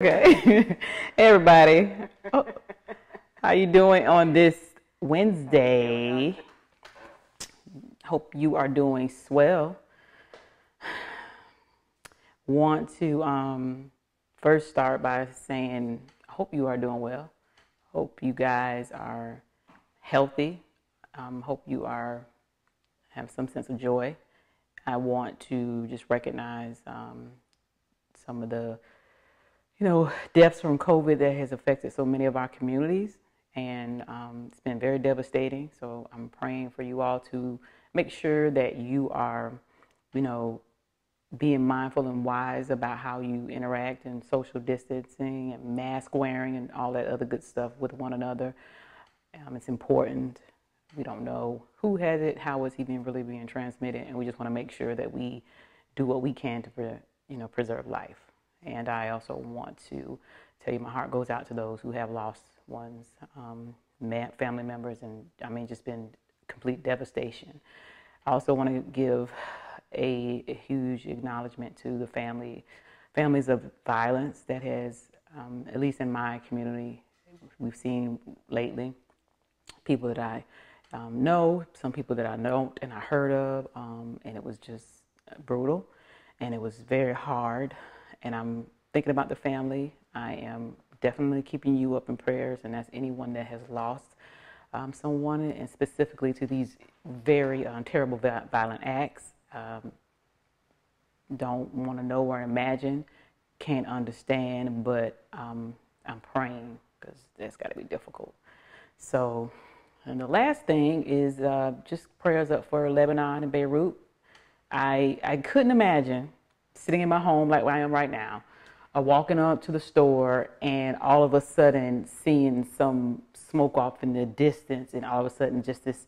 Okay. Hey everybody. Oh, how you doing on this Wednesday? Hope you are doing swell. Want to first start by saying hope you are doing well. Hope you guys are healthy. Hope you are have some sense of joy. I want to just recognize some of the deaths from COVID that has affected so many of our communities, and it's been very devastating. So I'm praying for you all to make sure that you are, being mindful and wise about how you interact and social distancing and mask wearing and all that other good stuff with one another. It's important. We don't know who has it, how it's even really being transmitted, and we just want to make sure that we do what we can to, preserve life. And I also want to tell you my heart goes out to those who have lost ones, family members, and just been complete devastation. I also want to give a huge acknowledgement to the families of violence that has, at least in my community, we've seen lately. People that I know, some people that I don't and I heard of, and it was just brutal, and it was very hard. And I'm thinking about the family. I am definitely keeping you up in prayers, and that's anyone that has lost someone, and specifically to these very terrible violent acts. Don't want to know or imagine, can't understand, but I'm praying because that's got to be difficult. So, and the last thing is just prayers up for Lebanon and Beirut. I couldn't imagine sitting in my home like where I am right now, walking up to the store and all of a sudden seeing some smoke off in the distance, and all of a sudden just this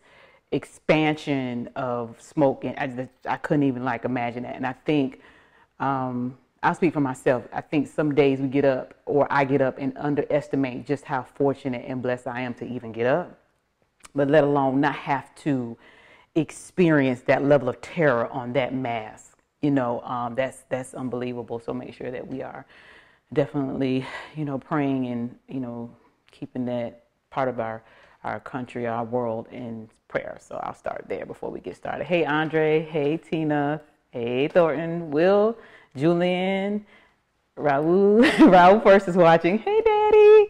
expansion of smoke, and I couldn't even imagine that. And I think I'll speak for myself. I think some days we get up, or I get up, and underestimate just how fortunate and blessed I am to even get up, but let alone not have to experience that level of terror on that mass. That's unbelievable. So make sure that we are definitely, praying and, keeping that part of our country, our world in prayer. So I'll start there before we get started. Hey, Andre. Hey, Tina. Hey, Thornton. Will, Julian, Raul. Raul first is watching. Hey, Daddy.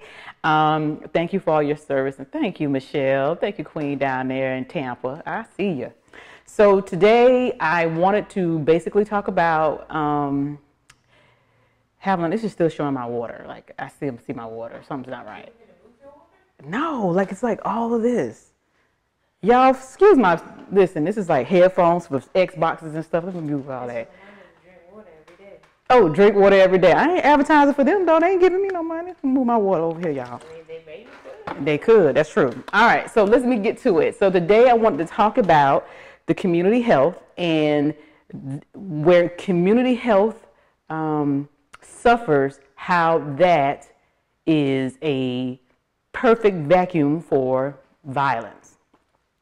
Thank you for all your service. And thank you, Michelle. Thank you, Queen, down there in Tampa. I see you. So today I wanted to basically talk about this is still showing my water. Like I see my water. Something's not right. No, it's all of this. Y'all, excuse my, listen, this is like headphones with Xboxes and stuff. Let me move all that. Oh, drink water every day. I ain't advertising for them though. They ain't giving me no money. Move my water over here, y'all. They could. That's true. All right. So let me get to it. So today I wanted to talk about the community health, and where community health suffers, how that is a perfect vacuum for violence.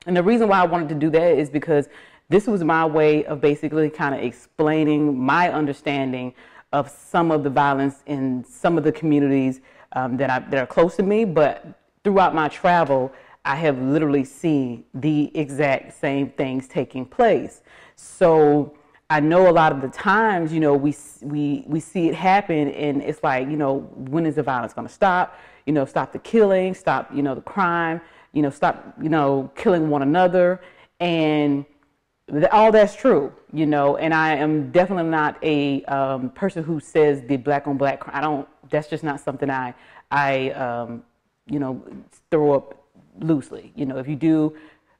And the reason why I wanted to do that is because this was my way of basically kind of explaining my understanding of some of the violence in some of the communities that are close to me, but throughout my travel, I have literally seen the exact same things taking place. So I know a lot of the times, we see it happen, and it's like, when is the violence going to stop? Stop the killing, stop, the crime, stop, killing one another. And all that's true, and I am definitely not a person who says the black on black crime. That's just not something I throw up loosely. If you do,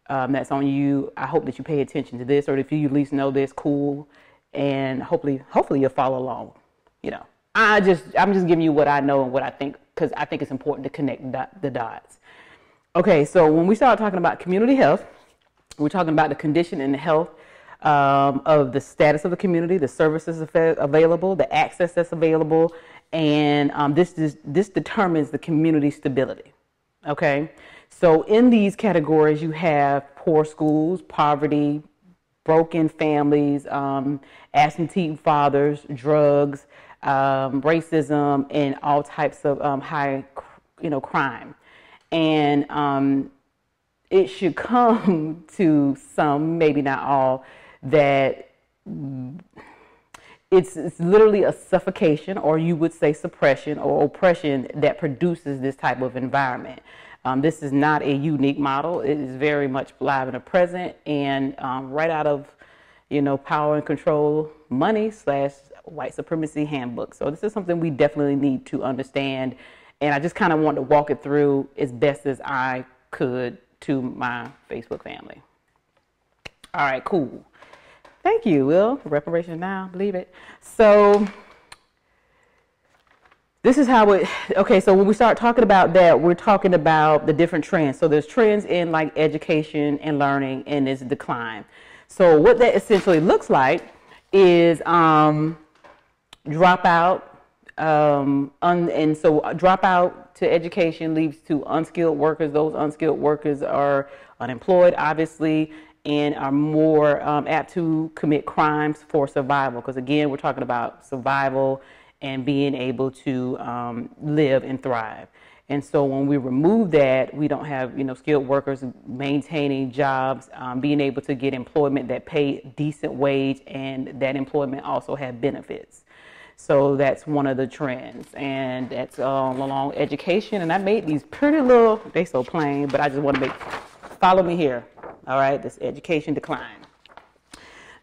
that's on you. I hope that you pay attention to this, or if you at least know this, cool, and hopefully you'll follow along. I'm just giving you what I know and what I think, because I think it's important to connect the dots. Okay, so when we start talking about community health, we're talking about the condition and the health of the status of the community, the services available, the access that's available, and this determines the community stability. Okay. So in these categories, you have poor schools, poverty, broken families, absentee fathers, drugs, racism, and all types of high, crime. And it should come to some, maybe not all, that it's literally a suffocation, or you would say suppression or oppression, that produces this type of environment. This is not a unique model. It is very much live in the present, and right out of, Power and Control Money / White Supremacy Handbook. So this is something we definitely need to understand, and I just kind of want to walk it through as best as I could to my Facebook family. All right, cool. Thank you, Will. Reparations now, believe it. So this is how okay, so when we start talking about that, we're talking about the different trends. So there's trends in like education and learning, and there's decline. So what that essentially looks like is dropout, and so dropout to education leads to unskilled workers. Those unskilled workers are unemployed, obviously, and are more apt to commit crimes for survival. Because again, we're talking about survival and being able to live and thrive. And so when we remove that, we don't have, skilled workers maintaining jobs, being able to get employment that pay decent wage, and that employment also have benefits. So that's one of the trends, and that's along education. And I made these pretty little, they so plain, but I just want to follow me here. All right, this education decline.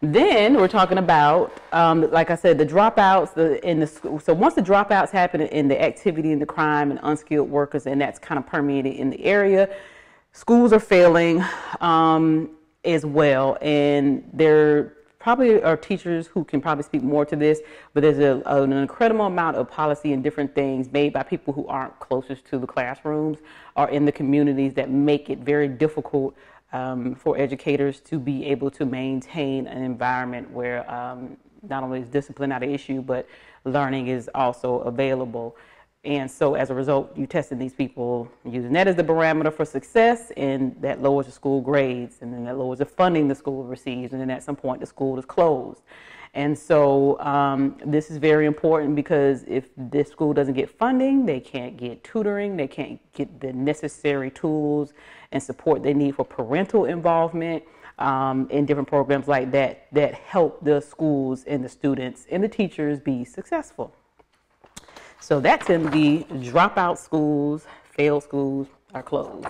Then we're talking about, like I said, the dropouts in the school. So once the dropouts happen in the activity and the crime and unskilled workers, and that's kind of permeated in the area, schools are failing as well. And there probably are teachers who can probably speak more to this, but there's an incredible amount of policy and different things made by people who aren't closest to the classrooms or in the communities that make it very difficult for educators to be able to maintain an environment where not only is discipline not an issue, but learning is also available. And so as a result, you tested these people using that as the barometer for success, and that lowers the school grades, and then that lowers the funding the school receives, and then at some point the school is closed. And so this is very important, because if this school doesn't get funding, they can't get tutoring, they can't get the necessary tools and support they need for parental involvement in different programs like that, that help the schools and the students and the teachers be successful. So that's in the dropout schools, failed schools are closed.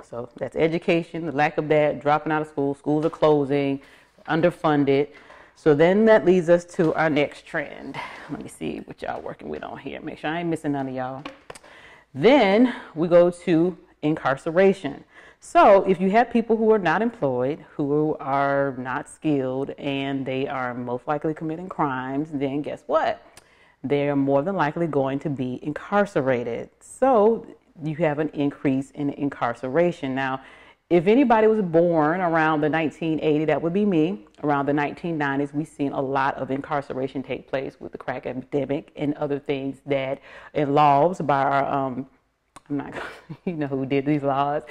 So that's education, the lack of that, dropping out of school, schools are closing, underfunded. So then that leads us to our next trend. Let me see what y'all working with on here. Make sure I ain't missing none of y'all. Then we go to incarceration. So if you have people who are not employed, who are not skilled, and they are most likely committing crimes, then guess what? They are more than likely going to be incarcerated. So you have an increase in incarceration. Now, if anybody was born around the 1980s, that would be me. Around the 1990s, we've seen a lot of incarceration take place with the crack epidemic and other things that, and laws by our, I'm not, who did these laws,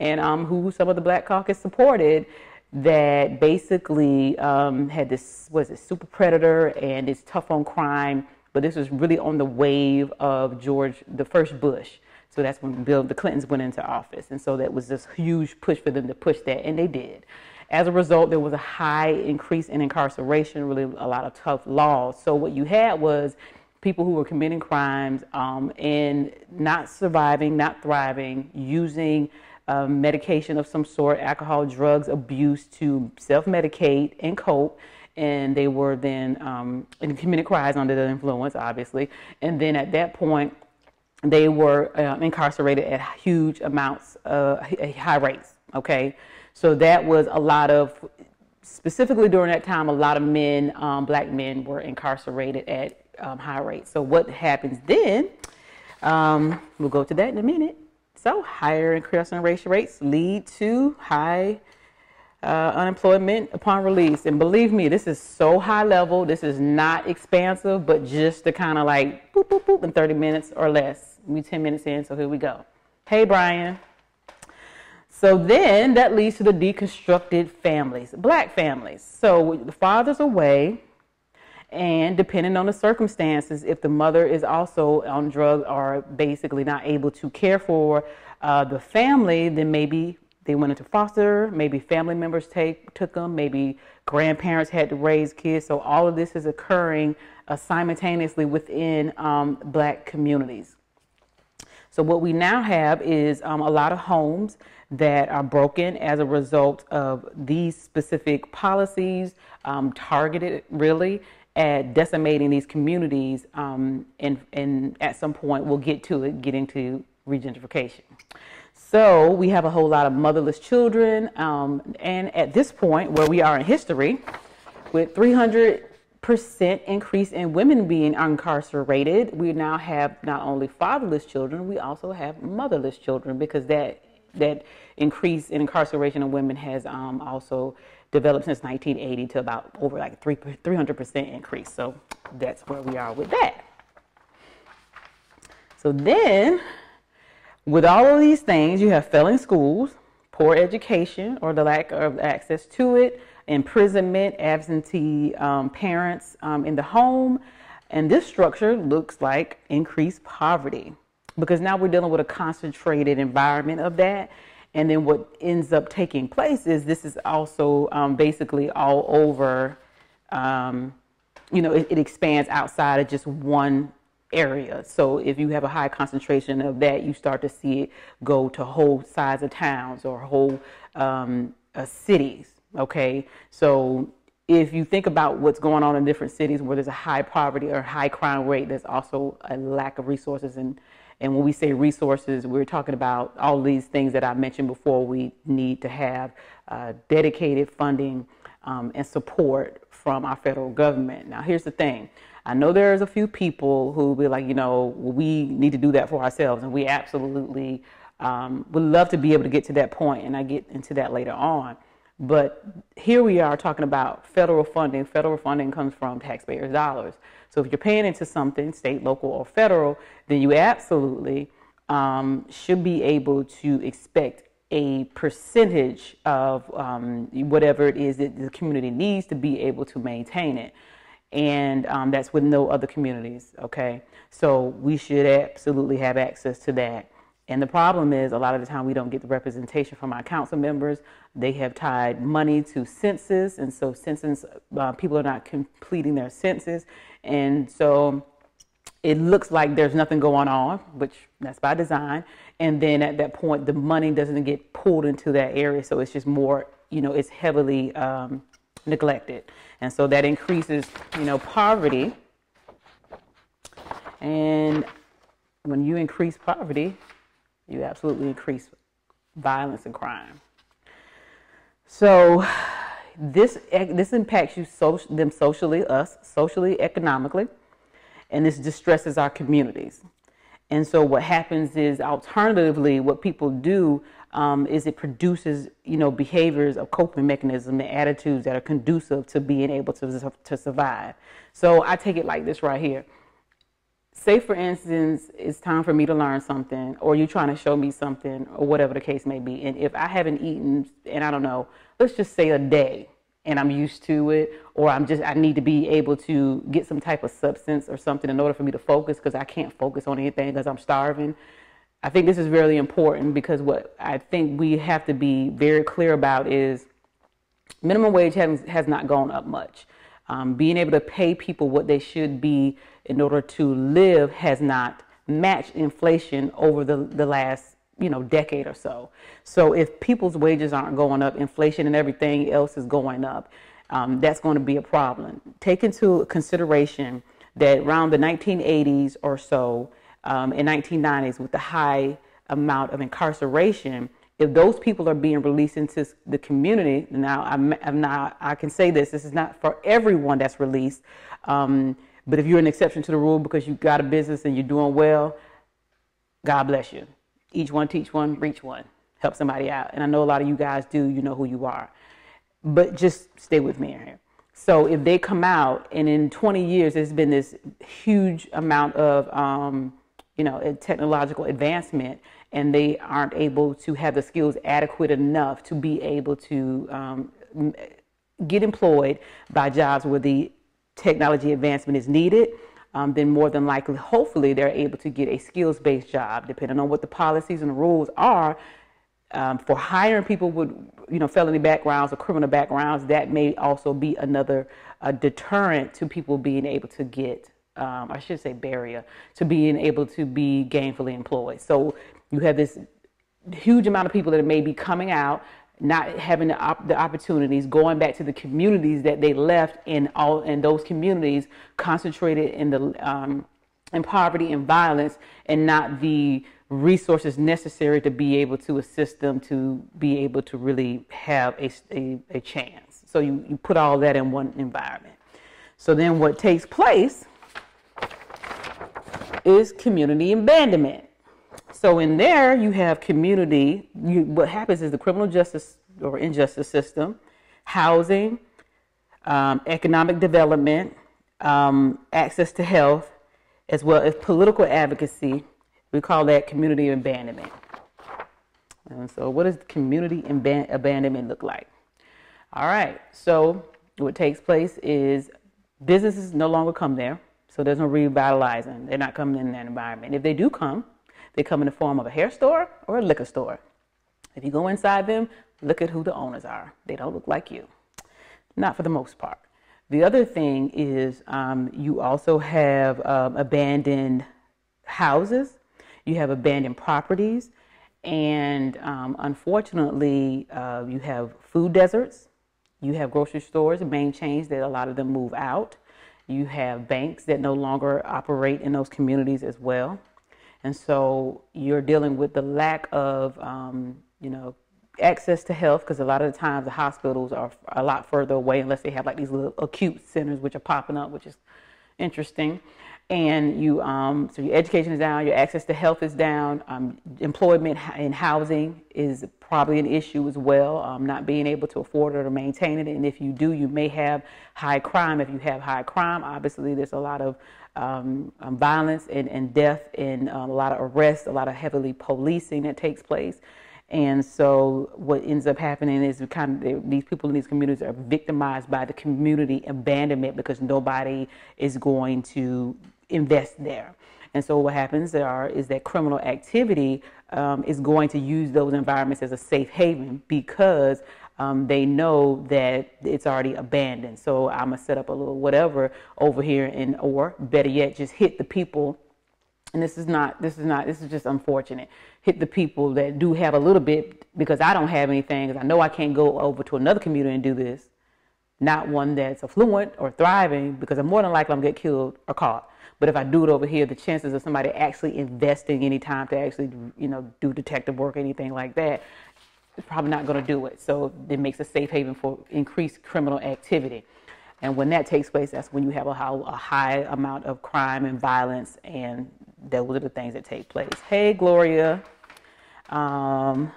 and who some of the Black Caucus supported, that basically had this, super predator, and it's tough on crime. But this was really on the wave of the first Bush. So that's when the Clintons went into office. And so that was this huge push for them to push that, and they did. As a result, there was a high increase in incarceration, really a lot of tough laws. So what you had was people who were committing crimes and not surviving, not thriving, using medication of some sort, alcohol, drugs, abuse to self-medicate and cope. And they were then and committed crimes under the influence, obviously. And then at that point, they were incarcerated at huge amounts, high rates, okay? So that was a lot of, specifically during that time, a lot of men, Black men, were incarcerated at high rates. So what happens then, we'll go to that in a minute. So higher incarceration rates lead to high unemployment upon release. And believe me, this is so high level. This is not expansive, but just to kind of like boop, boop, boop in 30 minutes or less. We 10 minutes in, so here we go. Hey, Brian. So then that leads to the deconstructed families, Black families. So the father's away, And depending on the circumstances, if the mother is also on drugs or basically not able to care for the family, then maybe they went into foster, maybe family members took them, maybe grandparents had to raise kids. So all of this is occurring simultaneously within Black communities. So what we now have is a lot of homes that are broken as a result of these specific policies, targeted really at decimating these communities, and at some point we'll get to it, getting to regentrification. So we have a whole lot of motherless children, and at this point where we are in history, with 300% increase in women being incarcerated, we now have not only fatherless children, we also have motherless children, because that increase in incarceration of women has also developed since 1980 to about over like 300% increase. So that's where we are with that. So then, with all of these things, you have failing schools, poor education or the lack of access to it, imprisonment, absentee parents in the home, and this structure looks like increased poverty, because now we're dealing with a concentrated environment of that. And then what ends up taking place is this is also basically all over, it expands outside of just one area. So if you have a high concentration of that, you start to see it go to whole sides of towns or whole cities. Okay, so if you think about what's going on in different cities where there's a high poverty or high crime rate, there's also a lack of resources. And when we say resources, we're talking about all these things that I mentioned before. We need to have dedicated funding and support from our federal government. Now, here's the thing. I know there's a few people who will be like, we need to do that for ourselves. And we absolutely would love to be able to get to that point. And I get into that later on. But here we are talking about federal funding. Federal funding comes from taxpayers' dollars. So if you're paying into something, state, local, or federal, then you absolutely should be able to expect a percentage of whatever it is that the community needs to be able to maintain it. And that's with no other communities, okay? So we should absolutely have access to that. And the problem is, a lot of the time we don't get the representation from our council members. They have tied money to census, and so census people are not completing their census, and so it looks like there's nothing going on, which that's by design. And then at that point, the money doesn't get pulled into that area, so it's just more, it's heavily neglected, and so that increases, poverty. And when you increase poverty, you absolutely increase violence and crime. So this impacts them socially, us socially, economically, and this distresses our communities. And so what happens is, alternatively, what people do is it produces, behaviors of coping mechanisms and attitudes that are conducive to being able to survive. So I take it like this right here. Say, for instance, it's time for me to learn something, or you're trying to show me something, or whatever the case may be. And if I haven't eaten, and I don't know, let's just say a day, and I'm used to it, or I need to be able to get some type of substance or something in order for me to focus, because I can't focus on anything because I'm starving. I think this is really important, because what I think we have to be very clear about is minimum wage has not gone up much. Being able to pay people what they should be in order to live has not matched inflation over the last decade or so. So if people's wages aren't going up, inflation and everything else is going up, that's going to be a problem. Take into consideration that around the 1980s or so, in 1990s, with the high amount of incarceration, if those people are being released into the community, now I can say this is not for everyone that's released, but if you're an exception to the rule because you've got a business and you're doing well, God bless you. Each one, teach one, reach one. Help somebody out. And I know a lot of you guys do, you know who you are. But just stay with me here. So if they come out and in 20 years there's been this huge amount of technological advancement, and they aren't able to have the skills adequate enough to be able to get employed by jobs where the technology advancement is needed, then more than likely, hopefully, they're able to get a skills-based job, depending on what the policies and the rules are. For hiring people with, felony backgrounds or criminal backgrounds, that may also be another deterrent to people being able to get, I should say barrier, to being able to be gainfully employed. So you have this huge amount of people that may be coming out, not having the opportunities, going back to the communities that they left in, those communities concentrated in the in poverty and violence, and not the resources necessary to be able to assist them to be able to really have a chance. So you put all that in one environment. So then what takes place is community abandonment. So in there you have community, what happens is the criminal justice or injustice system, housing, economic development, access to health, as well as political advocacy. We call that community abandonment. And so what does community abandonment look like? All right, so what takes place is businesses no longer come there, so there's no revitalizing. They're not coming in that environment. If they do come, they come in the form of a hair store or a liquor store. If you go inside them, look at who the owners are. They don't look like you, not for the most part. The other thing is you also have abandoned houses. You have abandoned properties, and unfortunately, you have food deserts. You have grocery stores, main chains that a lot of them move out. You have banks that no longer operate in those communities as well. And so you're dealing with the lack of, access to health, because a lot of the times the hospitals are a lot further away unless they have like these little acute centers which are popping up, which is interesting. And so your education is down, your access to health is down, employment and housing is probably an issue as well, not being able to afford it or maintain it. And if you do, you may have high crime. If you have high crime, obviously there's a lot of violence and death, and a lot of arrests, a lot of heavily policing that takes place. And so what ends up happening is these people in these communities are victimized by the community abandonment because nobody is going to invest there. And so what happens is that criminal activity is going to use those environments as a safe haven because they know that it's already abandoned. So I'm gonna set up a little whatever over here, or better yet, just hit the people. And this is just unfortunate. Hit the people that do have a little bit, because I don't have anything, because I know I can't go over to another community and do this. Not one that's affluent or thriving, because I'm more than likely I'm gonna get killed or caught. But if I do it over here, the chances of somebody actually investing any time to actually, do detective work or anything like that, is probably not going to do it. So it makes a safe haven for increased criminal activity. And when that takes place, that's when you have a high amount of crime and violence, and those are the things that take place. Hey, Gloria. And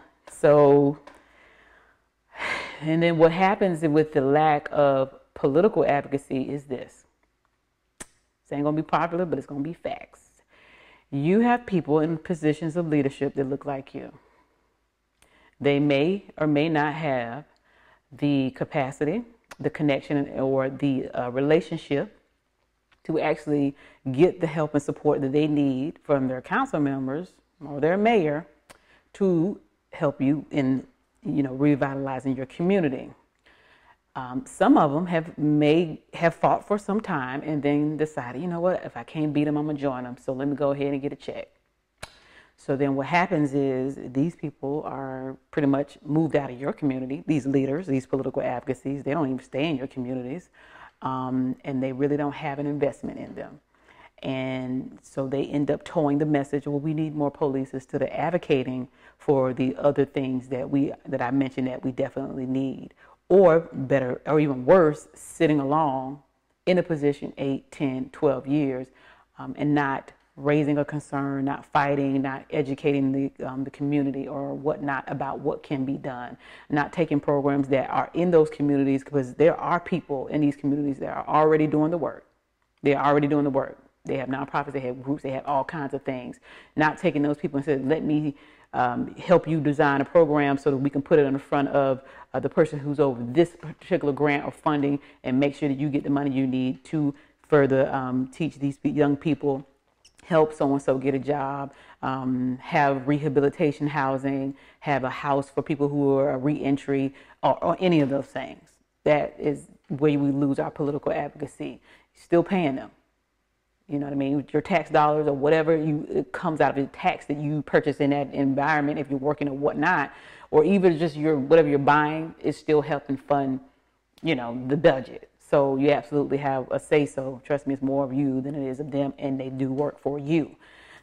then what happens with the lack of political advocacy is this. This ain't going to be popular, but it's going to be facts. You have people in positions of leadership that look like you. They may or may not have the capacity, the connection, or the relationship to actually get the help and support that they need from their council members or their mayor to help you in, revitalizing your community. Some of them may have fought for some time and then decided, you know what, if I can't beat them, I'm gonna join them. So let me go ahead and get a check. So then what happens is these people are pretty much moved out of your community. These leaders, these political advocacies, they don't even stay in your communities, and they really don't have an investment in them. And so they end up towing the message, well, we need more police, instead of advocating for the other things that I mentioned that we definitely need. Or better, or even worse, sitting along in a position 8, 10, 12 years and not raising a concern, not fighting, not educating the community or whatnot about what can be done, not taking programs that are in those communities, because there are people in these communities that are already doing the work. They're already doing the work. They have nonprofits, they have groups, they have all kinds of things. Not taking those people and saying, let me help you design a program so that we can put it in the front of the person who's over this particular grant or funding, and make sure that you get the money you need to further teach these young people, help so-and-so get a job, have rehabilitation housing, have a house for people who are a reentry, or any of those things. That is where we lose our political advocacy. Still paying them. You know what I mean? Your tax dollars or whatever it comes out of the tax that you purchase in that environment, if you're working or whatnot, or even just whatever you're buying, is still helping fund, the budget. So you absolutely have a say so. Trust me, it's more of you than it is of them, and they do work for you.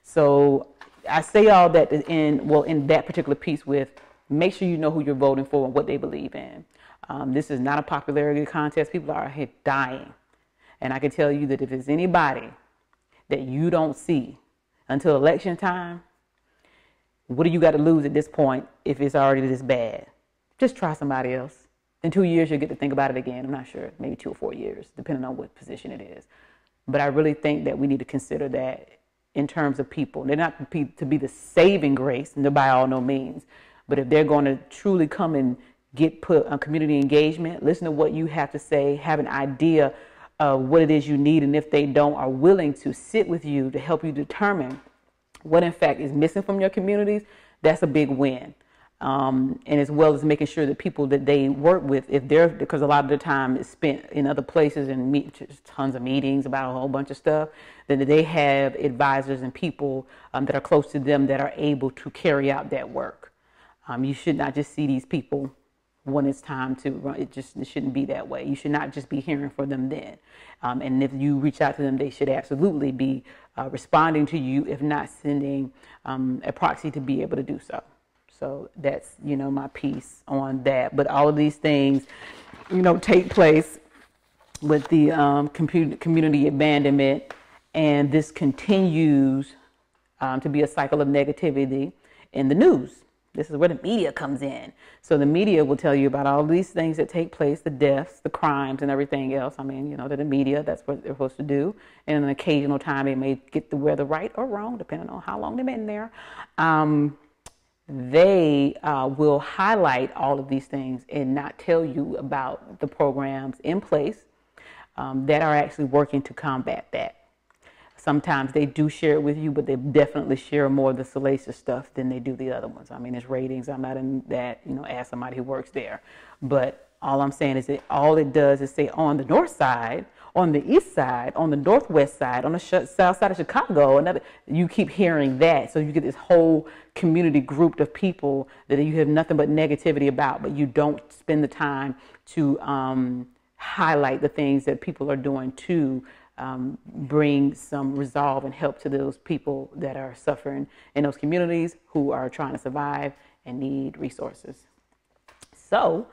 So I say all that in that particular piece with, make sure you know who you're voting for and what they believe in. This is not a popularity contest. People are here dying. And I can tell you that if there's anybody that you don't see until election time, what do you got to lose at this point if it's already this bad? Just try somebody else. In 2 years, you'll get to think about it again. I'm not sure, maybe 2 or 4 years, depending on what position it is. But I really think that we need to consider that in terms of people. They're not to be the saving grace, by all no means. But if they're going to truly come and get put on community engagement, listen to what you have to say, have an idea of what it is you need, and if they don't, are willing to sit with you to help you determine what in fact is missing from your communities, that's a big win. And as well as making sure that people that they work with, because a lot of the time is spent in other places and tons of meetings about a whole bunch of stuff, then they have advisors and people that are close to them that are able to carry out that work. You should not just see these people when it's time to run. It shouldn't be that way. You should not just be hearing from them then. And if you reach out to them, they should absolutely be responding to you, if not sending a proxy to be able to do so. So that's, my piece on that. But all of these things, take place with the community abandonment, and this continues to be a cycle of negativity in the news. This is where the media comes in. So the media will tell you about all these things that take place, the deaths, the crimes, and everything else. I mean, to the media, that's what they're supposed to do. And an occasional time they may get the weather right or wrong, depending on how long they've been there. They will highlight all of these things and not tell you about the programs in place that are actually working to combat that. Sometimes they do share it with you, but they definitely share more of the salacious stuff than they do the other ones. I mean, it's ratings. I'm not in that, ask somebody who works there. But all I'm saying is that all it does is say on the north side, on the east side, on the northwest side, on the south side of Chicago, you keep hearing that. So you get this whole community group of people that you have nothing but negativity about, but you don't spend the time to highlight the things that people are doing to bring some resolve and help to those people that are suffering in those communities, who are trying to survive and need resources. So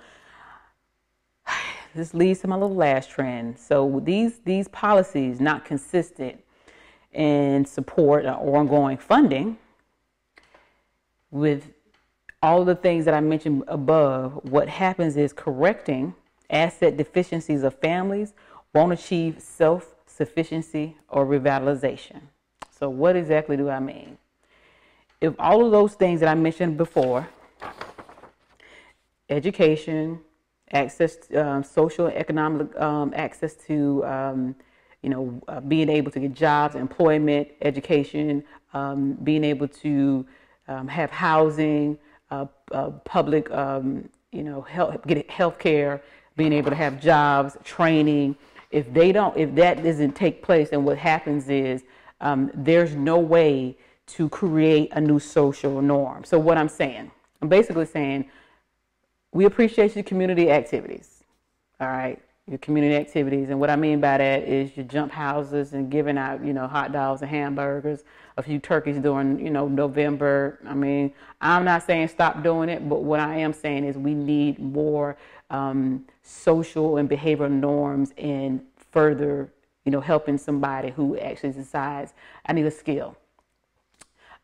this leads to my little last trend. So these policies not consistent in support or ongoing funding, with all the things that I mentioned above, what happens is correcting asset deficiencies of families won't achieve self-sufficiency or revitalization. So what exactly do I mean? If all of those things that I mentioned before, education, access, social and economic access to, being able to get jobs, employment, education, being able to have housing, public, get health care, being able to have jobs, training. If that doesn't take place, then what happens is there's no way to create a new social norm. So what I'm basically saying, we appreciate your community activities, all right? Your community activities. And what I mean by that is your jump houses and giving out, hot dogs and hamburgers, a few turkeys during, November. I mean, I'm not saying stop doing it, but what I am saying is we need more social and behavioral norms and further, helping somebody who actually decides, I need a skill.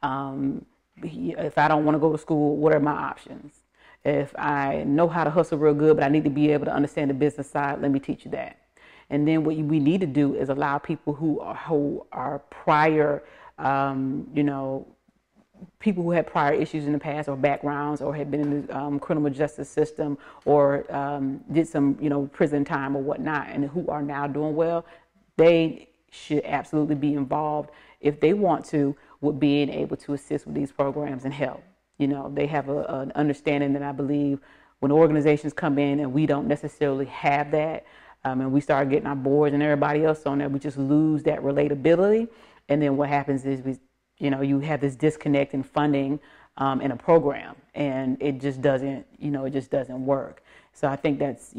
If I don't want to go to school, what are my options? If I know how to hustle real good, but I need to be able to understand the business side, let me teach you that. And then what we need to do is allow people who are prior, people who had prior issues in the past or backgrounds or had been in the criminal justice system or did some, prison time or whatnot, and who are now doing well, they should absolutely be involved if they want to with being able to assist with these programs and help. They have an understanding that I believe when organizations come in and we don't necessarily have that, and we start getting our boards and everybody else on there, we just lose that relatability. And then what happens is you have this disconnect in funding in a program, and it just doesn't, work. So I think that's,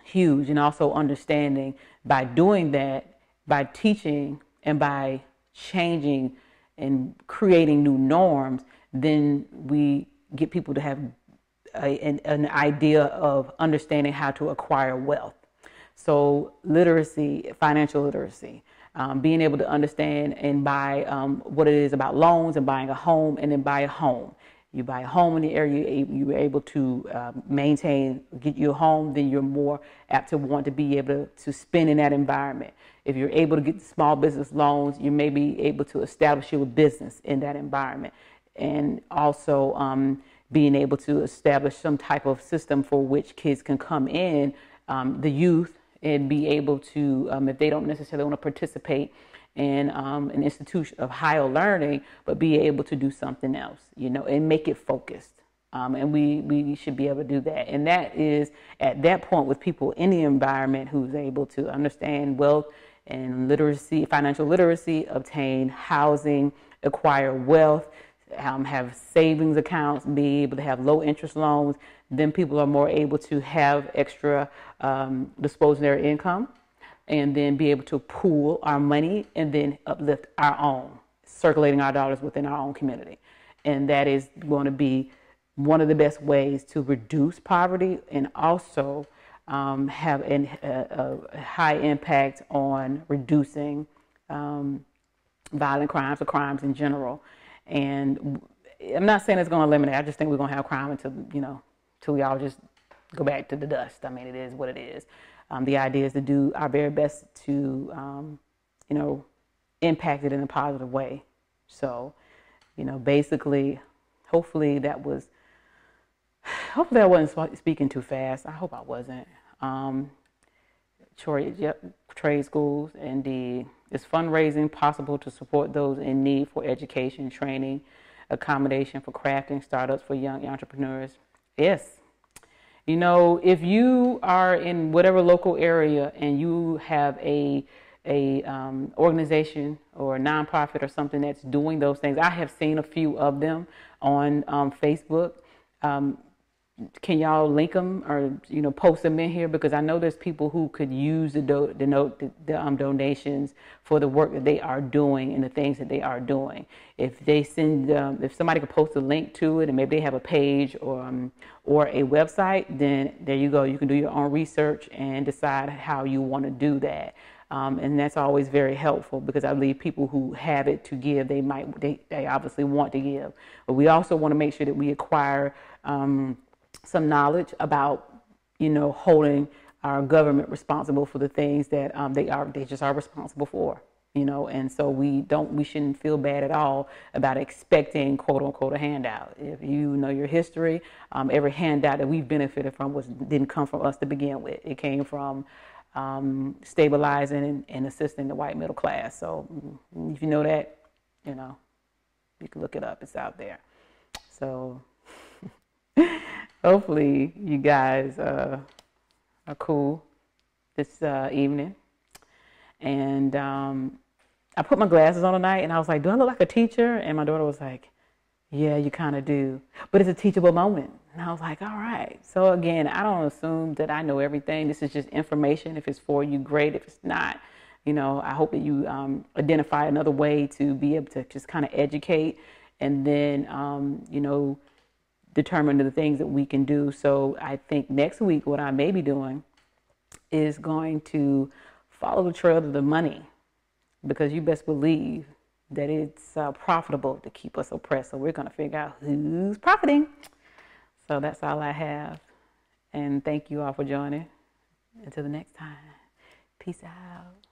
huge. And also understanding by doing that, by teaching and by changing and creating new norms, then we get people to have an idea of understanding how to acquire wealth. So literacy, financial literacy, being able to understand and buy what it is about loans and buying a home, and then buy a home. You buy a home in the area, you're able to get your home, then you're more apt to want to be able to spend in that environment. If you're able to get small business loans, you may be able to establish your business in that environment. And also being able to establish some type of system for which kids can come in, the youth, and be able to, if they don't necessarily want to participate in an institution of higher learning, but be able to do something else, and make it focused. And we should be able to do that. And that is at that point with people in the environment who's able to understand wealth and literacy, financial literacy, obtain housing, acquire wealth, have savings accounts, be able to have low interest loans. Then people are more able to have extra disposable income, and then be able to pool our money and then uplift our own, circulating our dollars within our own community. And that is going to be one of the best ways to reduce poverty and also have a high impact on reducing violent crimes or crimes in general. And I'm not saying it's going to eliminate. I just think we're going to have crime until we all just go back to the dust. I mean, it is what it is. The idea is to do our very best to, impact it in a positive way. So, basically, hopefully I wasn't speaking too fast. I hope I wasn't. Trade schools, indeed. Is fundraising possible to support those in need for education, training, accommodation for crafting, startups for young entrepreneurs? Yes. If you are in whatever local area and you have a organization or a nonprofit or something that's doing those things, I have seen a few of them on Facebook. Can y'all link them or post them in here, because I know there's people who could use the donations for the work that they are doing and the things that they are doing. If they send, if somebody could post a link to it, and maybe they have a page or a website, then there you go. You can do your own research and decide how you want to do that. And that's always very helpful, because I believe people who have it to give, they obviously want to give. But we also want to make sure that we acquire some knowledge about, holding our government responsible for the things that they just are responsible for, and so we shouldn't feel bad at all about expecting quote unquote a handout. If you know your history, every handout that we've benefited from didn't come from us to begin with. It came from stabilizing and assisting the white middle class. So if you know that, you can look it up. It's out there. So hopefully you guys are cool this evening. And I put my glasses on tonight, and I was like, do I look like a teacher? And my daughter was like, yeah, you kind of do. But it's a teachable moment. And I was like, all right. So again, I don't assume that I know everything. This is just information. If it's for you, great. If it's not, I hope that you identify another way to be able to just kind of educate, and then, determine the things that we can do. So I think next week what I may be doing is going to follow the trail of the money, because you best believe that it's profitable to keep us oppressed. So we're going to figure out who's profiting. So that's all I have. And thank you all for joining. Until the next time, peace out.